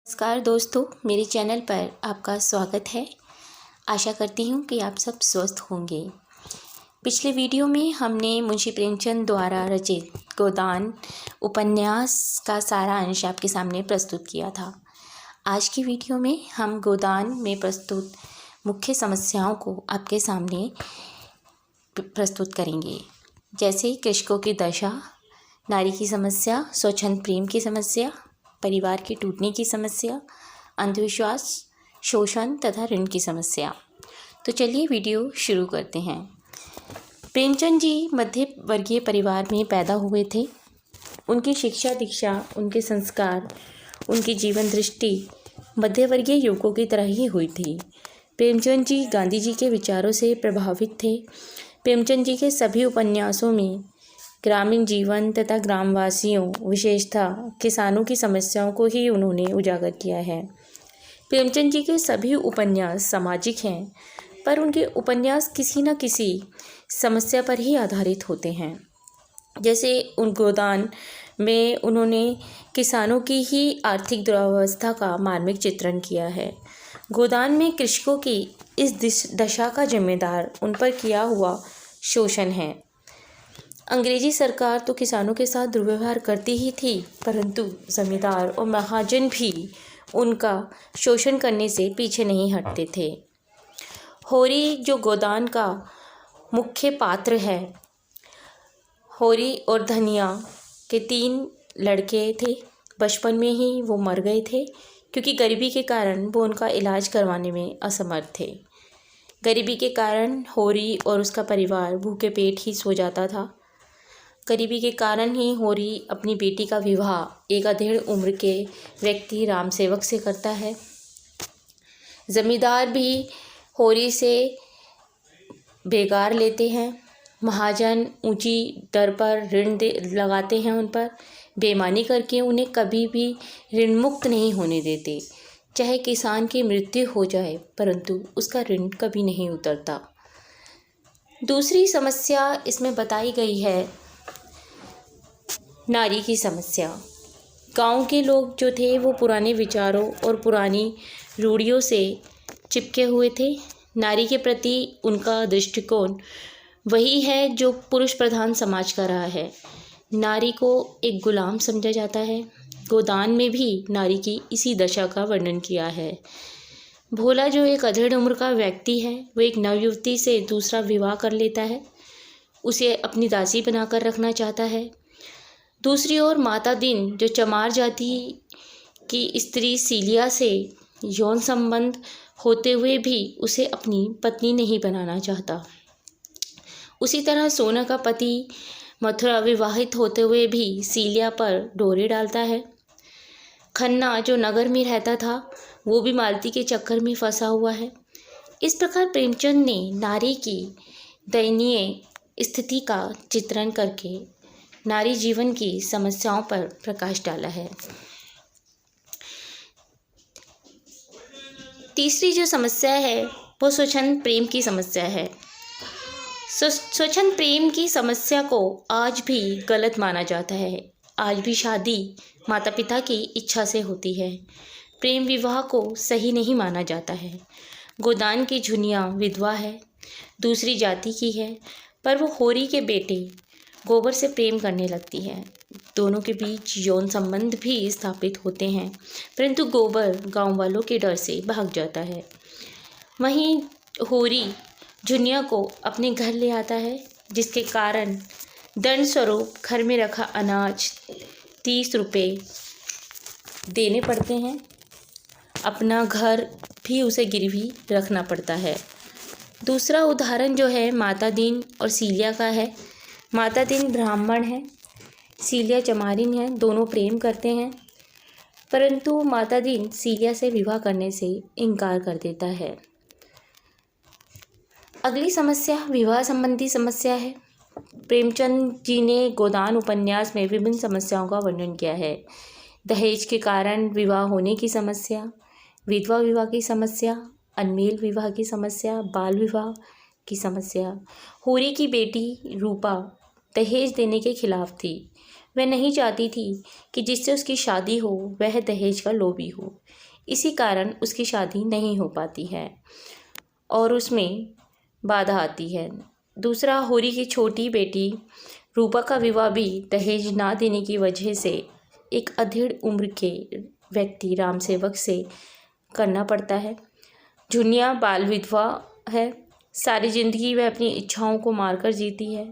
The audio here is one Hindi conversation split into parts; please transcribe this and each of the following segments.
नमस्कार दोस्तों, मेरे चैनल पर आपका स्वागत है। आशा करती हूँ कि आप सब स्वस्थ होंगे। पिछले वीडियो में हमने मुंशी प्रेमचंद द्वारा रचित गोदान उपन्यास का सारा अंश आपके सामने प्रस्तुत किया था। आज की वीडियो में हम गोदान में प्रस्तुत मुख्य समस्याओं को आपके सामने प्रस्तुत करेंगे, जैसे कृषकों की दशा, नारी की समस्या, स्वच्छंद प्रेम की समस्या, परिवार के टूटने की समस्या, अंधविश्वास, शोषण तथा ऋण की समस्या। तो चलिए वीडियो शुरू करते हैं। प्रेमचंद जी मध्य वर्गीय परिवार में पैदा हुए थे। उनकी शिक्षा दीक्षा, उनके संस्कार, उनकी जीवन दृष्टि मध्य वर्गीय युवकों की तरह ही हुई थी। प्रेमचंद जी गांधी जी के विचारों से प्रभावित थे। प्रेमचंद जी के सभी उपन्यासों में ग्रामीण जीवन तथा ग्रामवासियों, विशेषतः किसानों की समस्याओं को ही उन्होंने उजागर किया है। प्रेमचंद जी के सभी उपन्यास सामाजिक हैं, पर उनके उपन्यास किसी न किसी समस्या पर ही आधारित होते हैं। जैसे उन गोदान में उन्होंने किसानों की ही आर्थिक दुरावस्था का मार्मिक चित्रण किया है। गोदान में कृषकों की इस दशा का जिम्मेदार उन पर किया हुआ शोषण है। अंग्रेजी सरकार तो किसानों के साथ दुर्व्यवहार करती ही थी, परंतु जमींदार और महाजन भी उनका शोषण करने से पीछे नहीं हटते थे। होरी जो गोदान का मुख्य पात्र है, होरी और धनिया के 3 लड़के थे। बचपन में ही वो मर गए थे, क्योंकि गरीबी के कारण वो उनका इलाज करवाने में असमर्थ थे। गरीबी के कारण होरी और उसका परिवार भूखे पेट ही सो जाता था। गरीबी के कारण ही होरी अपनी बेटी का विवाह एक अधेड़ उम्र के व्यक्ति राम सेवक से करता है। जमींदार भी होरी से बेगार लेते हैं। महाजन ऊंची दर पर ऋण लगाते हैं, उन पर बेईमानी करके उन्हें कभी भी ऋण मुक्त नहीं होने देते। चाहे किसान की मृत्यु हो जाए, परंतु उसका ऋण कभी नहीं उतरता। दूसरी समस्या इसमें बताई गई है नारी की समस्या। गांव के लोग जो थे वो पुराने विचारों और पुरानी रूढ़ियों से चिपके हुए थे। नारी के प्रति उनका दृष्टिकोण वही है जो पुरुष प्रधान समाज का रहा है। नारी को एक गुलाम समझा जाता है। गोदान में भी नारी की इसी दशा का वर्णन किया है। भोला जो एक अधेड़ उम्र का व्यक्ति है, वो एक नवयुवती से दूसरा विवाह कर लेता है, उसे अपनी दासी बनाकर रखना चाहता है। दूसरी ओर माता दिन जो चमार जाति की स्त्री सीलिया से यौन संबंध होते हुए भी उसे अपनी पत्नी नहीं बनाना चाहता। उसी तरह सोना का पति मथुरा विवाहित होते हुए भी सीलिया पर डोरे डालता है। खन्ना जो नगर में रहता था, वो भी मालती के चक्कर में फंसा हुआ है। इस प्रकार प्रेमचंद ने नारी की दयनीय स्थिति का चित्रण करके नारी जीवन की समस्याओं पर प्रकाश डाला है। तीसरी जो समस्या है वो स्वच्छंद प्रेम की समस्या है। स्वच्छंद प्रेम की समस्या को आज भी गलत माना जाता है। आज भी शादी माता पिता की इच्छा से होती है। प्रेम विवाह को सही नहीं माना जाता है। गोदान की झुनिया विधवा है, दूसरी जाति की है, पर वो होरी के बेटे गोबर से प्रेम करने लगती है। दोनों के बीच यौन संबंध भी स्थापित होते हैं, परंतु गोबर गांव वालों के डर से भाग जाता है। वहीं होरी झुनिया को अपने घर ले आता है, जिसके कारण दंड स्वरूप घर में रखा अनाज 30 रुपये देने पड़ते हैं। अपना घर भी उसे गिरवी रखना पड़ता है। दूसरा उदाहरण जो है माता दीन और सीलिया का है। माता दीन ब्राह्मण है, सीलिया चमारिन है। दोनों प्रेम करते हैं, परंतु माता दीन सीलिया से विवाह करने से इनकार कर देता है। अगली समस्या विवाह संबंधी समस्या है। प्रेमचंद जी ने गोदान उपन्यास में विभिन्न समस्याओं का वर्णन किया है। दहेज के कारण विवाह होने की समस्या, विधवा विवाह की समस्या, अनमेल विवाह की समस्या, बाल विवाह की समस्या। होरी की बेटी रूपा दहेज देने के खिलाफ थी। वह नहीं चाहती थी कि जिससे उसकी शादी हो वह दहेज का लोभी हो। इसी कारण उसकी शादी नहीं हो पाती है और उसमें बाधा आती है। दूसरा, होरी की छोटी बेटी रूपा का विवाह भी दहेज ना देने की वजह से एक अधेड़ उम्र के व्यक्ति राम सेवक से करना पड़ता है। झुनिया बाल विधवा है। सारी जिंदगी वह अपनी इच्छाओं को मारकर जीती है।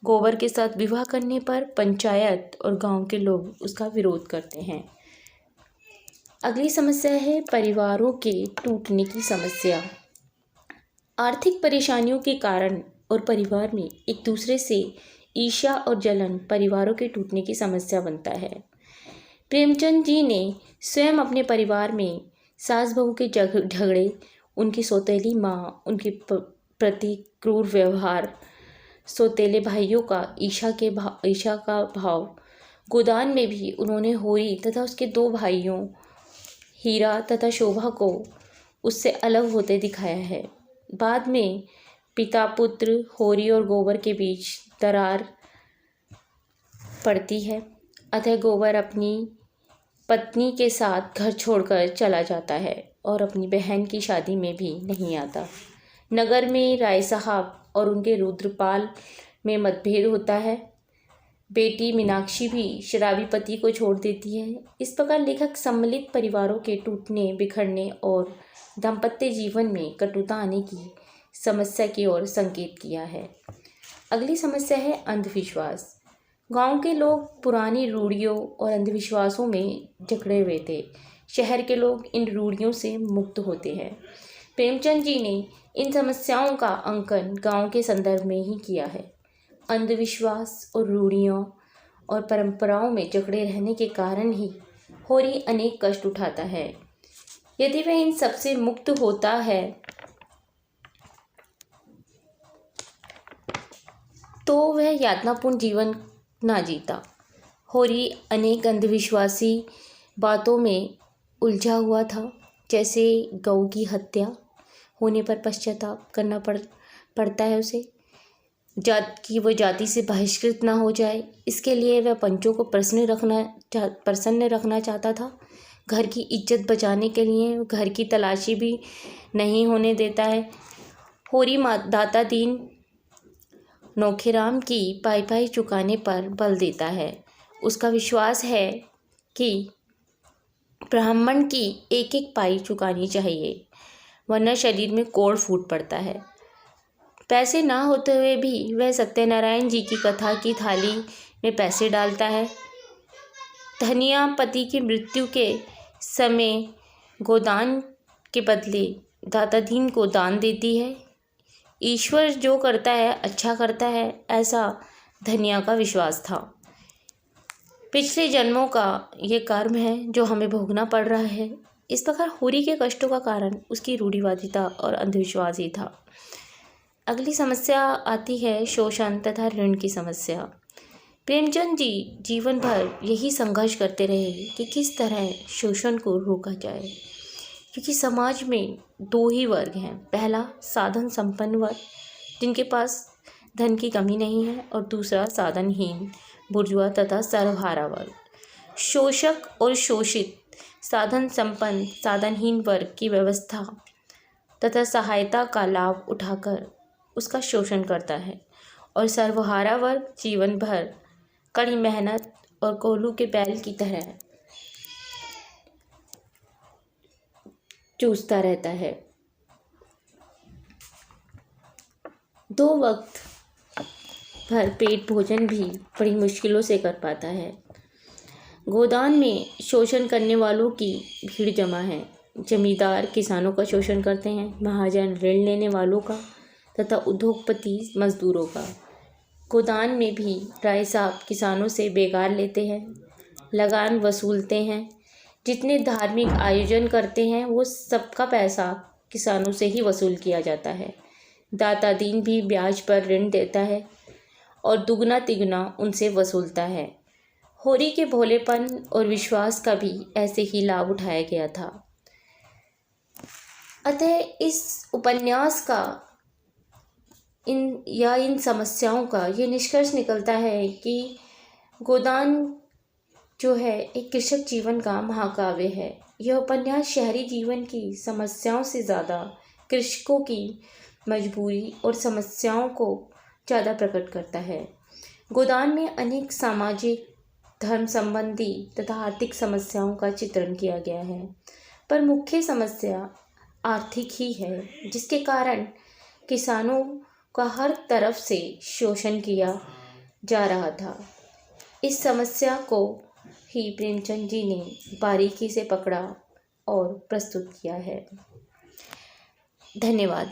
गोबर के साथ विवाह करने पर पंचायत और गांव के लोग उसका विरोध करते हैं। अगली समस्या है परिवारों के टूटने की समस्या। आर्थिक परेशानियों के कारण और परिवार में एक दूसरे से ईर्ष्या और जलन परिवारों के टूटने की समस्या बनता है। प्रेमचंद जी ने स्वयं अपने परिवार में सास बहू के झगड़े, उनकी सौतेली माँ, उनके प्रति क्रूर व्यवहार, सौतेले भाइयों का ईर्ष्या का भाव, गोदान में भी उन्होंने होरी तथा उसके 2 भाइयों हीरा तथा शोभा को उससे अलग होते दिखाया है। बाद में पिता पुत्र, होरी और गोबर के बीच दरार पड़ती है। अतः गोबर अपनी पत्नी के साथ घर छोड़कर चला जाता है और अपनी बहन की शादी में भी नहीं आता। नगर में राय साहब और उनके रुद्रपाल में मतभेद होता है। बेटी मीनाक्षी भी शराबी पति को छोड़ देती है। इस प्रकार लेखक सम्मिलित परिवारों के टूटने, बिखरने और दाम्पत्य जीवन में कटुता आने की समस्या की ओर संकेत किया है। अगली समस्या है अंधविश्वास। गांव के लोग पुरानी रूढ़ियों और अंधविश्वासों में जकड़े हुए थे। शहर के लोग इन रूढ़ियों से मुक्त होते हैं। प्रेमचंद जी ने इन समस्याओं का अंकन गांव के संदर्भ में ही किया है। अंधविश्वास और रूढ़ियों और परंपराओं में जकड़े रहने के कारण ही होरी अनेक कष्ट उठाता है। यदि वह इन सबसे मुक्त होता है तो वह यातनापूर्ण जीवन ना जीता। होरी अनेक अंधविश्वासी बातों में उलझा हुआ था, जैसे गऊ की हत्या होने पर पश्चाताप करना पड़ता है उसे, वो जाति से बहिष्कृत ना हो जाए, इसके लिए वह पंचों को प्रसन्न रखना चाहता था। घर की इज्जत बचाने के लिए घर की तलाशी भी नहीं होने देता है। होरी दाता दीन नौखेराम की पाई चुकाने पर बल देता है। उसका विश्वास है कि ब्राह्मण की एक पाई चुकानी चाहिए, वरना शरीर में कोढ़ फूट पड़ता है। पैसे ना होते हुए भी वह सत्यनारायण जी की कथा की थाली में पैसे डालता है। धनिया पति की मृत्यु के समय गोदान के बदले दाता दीन को दान देती है। ईश्वर जो करता है अच्छा करता है, ऐसा धनिया का विश्वास था। पिछले जन्मों का ये कर्म है जो हमें भोगना पड़ रहा है। इस प्रकार होरी के कष्टों का कारण उसकी रूढ़िवादिता और अंधविश्वास ही था। अगली समस्या आती है शोषण तथा ऋण की समस्या। प्रेमचंद जी जीवन भर यही संघर्ष करते रहे कि किस तरह शोषण को रोका जाए, क्योंकि समाज में 2 ही वर्ग हैं। पहला साधन संपन्न वर्ग, जिनके पास धन की कमी नहीं है, और दूसरा साधनहीन बुर्जुआ तथा सर्वहारा वर्ग। शोषक और शोषित साधन संपन्न साधनहीन वर्ग की व्यवस्था तथा सहायता का लाभ उठाकर उसका शोषण करता है, और सर्वहारा वर्ग जीवन भर कड़ी मेहनत और कोल्हू के बैल की तरह चूसता रहता है। 2 वक्त भर पेट भोजन भी बड़ी मुश्किलों से कर पाता है। गोदान में शोषण करने वालों की भीड़ जमा है। जमींदार किसानों का शोषण करते हैं, महाजन ऋण लेने वालों का तथा उद्योगपति मजदूरों का। गोदान में भी राय साहब किसानों से बेगार लेते हैं, लगान वसूलते हैं। जितने धार्मिक आयोजन करते हैं वो सबका पैसा किसानों से ही वसूल किया जाता है। दाता दीन भी ब्याज पर ऋण देता है और दुगना तिगुना उनसे वसूलता है। होरी के भोलेपन और विश्वास का भी ऐसे ही लाभ उठाया गया था। अतः इस उपन्यास का इन समस्याओं का ये निष्कर्ष निकलता है कि गोदान जो है एक कृषक जीवन का महाकाव्य है। यह उपन्यास शहरी जीवन की समस्याओं से ज़्यादा कृषकों की मजबूरी और समस्याओं को ज़्यादा प्रकट करता है। गोदान में अनेक सामाजिक, धर्म संबंधी तथा आर्थिक समस्याओं का चित्रण किया गया है, पर मुख्य समस्या आर्थिक ही है, जिसके कारण किसानों का हर तरफ से शोषण किया जा रहा था। इस समस्या को ही प्रेमचंद जी ने बारीकी से पकड़ा और प्रस्तुत किया है। धन्यवाद।